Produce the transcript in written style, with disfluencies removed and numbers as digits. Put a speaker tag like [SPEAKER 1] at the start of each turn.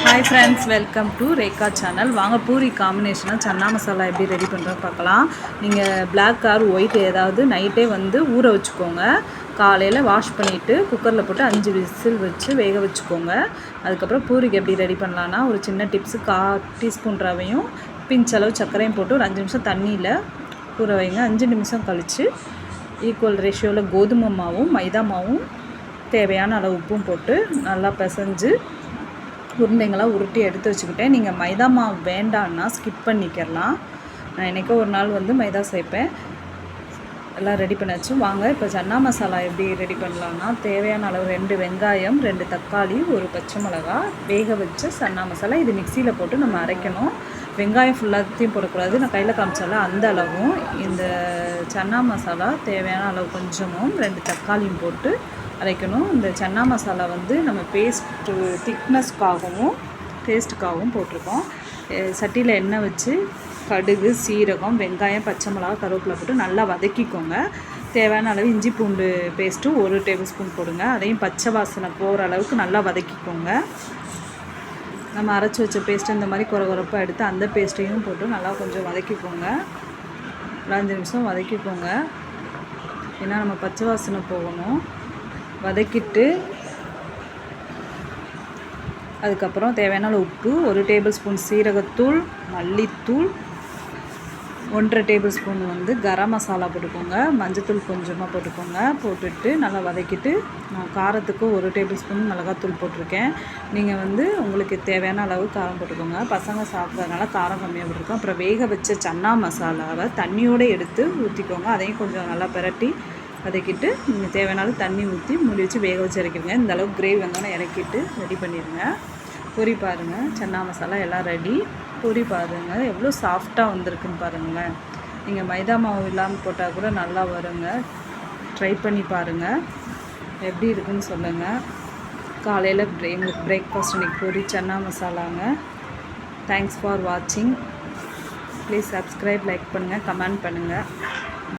[SPEAKER 1] Hi friends, welcome to Rekha channel. வாங்க பூரி காம்பினேஷனாக சன்னா மசாலா எப்படி ready பண்ணுறோன்னு பார்க்கலாம். நீங்கள் பிளாக் ஆர் ஒயிட் ஏதாவது நைட்டே ஊற வச்சுக்கோங்க. காலையில் வாஷ் பண்ணிவிட்டு குக்கரில் போட்டு 5 விசில் வச்சு வேக வச்சுக்கோங்க. அதுக்கப்புறம் பூரிக்கு எப்படி ரெடி பண்ணலான்னா, ஒரு சின்ன டிப்ஸு, 1/4 டீஸ்பூன் ரவையும் பிஞ்சளவு சர்க்கரையும் போட்டு ஒரு 5 நிமிஷம் தண்ணியில் ஊற வைங்க. 5 நிமிஷம் கழித்து ஈக்குவல் ரேஷியோவில் கோதுமை மாவும் மைதா மாவும் தேவையான அளவு உப்பும் போட்டு நல்லா பிசைஞ்சு உருண்டைங்களாக உருட்டி எடுத்து வச்சுக்கிட்டேன். நீங்கள் மைதா மாவு வேண்டான்னா ஸ்கிப் பண்ணிக்கிறலாம். நான் என்றைக்கோ ஒரு நாள் மைதா சேர்ப்பேன். எல்லாம் ரெடி பண்ணியாச்சு. வாங்க இப்போ சன்னா மசாலா எப்படி ரெடி பண்ணலான்னா, தேவையான அளவு 2 வெங்காயம், 2 தக்காளி, 1 பச்சை மிளகா, வேக வச்ச சன்னா மசாலா. இது மிக்சியில் போட்டு நம்ம அரைக்கணும். வெங்காயம் ஃபுல்லாத்தையும் போடக்கூடாது, நான் கையில் காமிச்சால அந்த அளவும். இந்த சன்னா மசாலா தேவையான அளவு கொஞ்சமும் 2 தக்காளியும் போட்டு அரைக்கணும். இந்த சன்னா மசாலா நம்ம பேஸ்ட்டு திக்னஸ்க்காகவும் டேஸ்ட்டுக்காகவும் போட்டிருக்கோம். சட்டியில் எண்ணெய் வச்சு கடுகு, சீரகம், வெங்காயம், பச்சை மிளகா, கருவேப்பிலை போட்டு நல்லா வதக்கிக்கோங்க. தேவையான அளவு இஞ்சி பூண்டு பேஸ்ட்டும் 1 டேபிள் ஸ்பூன் போடுங்க. அதையும் பச்சை வாசனை போகிற அளவுக்கு நல்லா வதக்கிக்கோங்க. நம்ம அரைச்சி வச்ச பேஸ்ட்டு இந்த மாதிரி குறப்பாக எடுத்து அந்த பேஸ்ட்டையும் போட்டு நல்லா கொஞ்சம் வதக்கிக்கோங்க. 5 நிமிஷம் வதக்கிக்கோங்க. ஏன்னா நம்ம பச்சை வாசனை போகணும். வதக்கிட்டு அதுக்கப்புறம் தேவையான உப்பு, 1 டேபிள் ஸ்பூன் சீரகத்தூள், மல்லித்தூள், 1/2 டேபிள் ஸ்பூன் கரம் மசாலா போட்டுக்கோங்க. மஞ்சத்தூள் கொஞ்சமாக போட்டுக்கோங்க. போட்டுட்டு நல்லா வதக்கிட்டு, நான் காரத்துக்கு 1 டேபிள் ஸ்பூன் மிளகாத்தூள் போட்டிருக்கேன். நீங்கள் உங்களுக்கு தேவையான அளவு காரம் போட்டுக்கோங்க. பசங்க சாப்பிட்றதுனால காரம் கம்மியாக போட்டிருக்கோம். அப்புறம் வேக வச்ச சன்னா மசாலாவை தண்ணியோடு எடுத்து ஊற்றிக்கோங்க. அதையும் கொஞ்சம் நல்லா பிரட்டி வதக்கிட்டு நீங்கள் தேவையான அளவு தண்ணி ஊற்றி மூடி வச்சு வேக வச்சு இறக்கிடுங்க. இந்த அளவுக்கு கிரேவி வந்தோன்னே இறக்கிட்டு ரெடி பண்ணிடுங்க. பொரி பாருங்கள், சன்னா மசாலா எல்லாம் ரெடி. பொரி பாருங்கள் எவ்வளோ சாஃப்டாக வந்திருக்குன்னு பாருங்களேன். நீங்கள் மைதா மாவு இல்லாமல் போட்டால் கூட நல்லா வருங்க. ட்ரை பண்ணி பாருங்கள், எப்படி இருக்குன்னு சொல்லுங்கள். காலையில் எங்களுக்கு பிரேக்ஃபாஸ்ட் இன்றைக்கி பொரி சன்னா மசாலாங்க. தேங்க்ஸ் ஃபார் வாட்சிங். ப்ளீஸ் சப்ஸ்கிரைப், லைக் பண்ணுங்கள், கமெண்ட் பண்ணுங்கள்.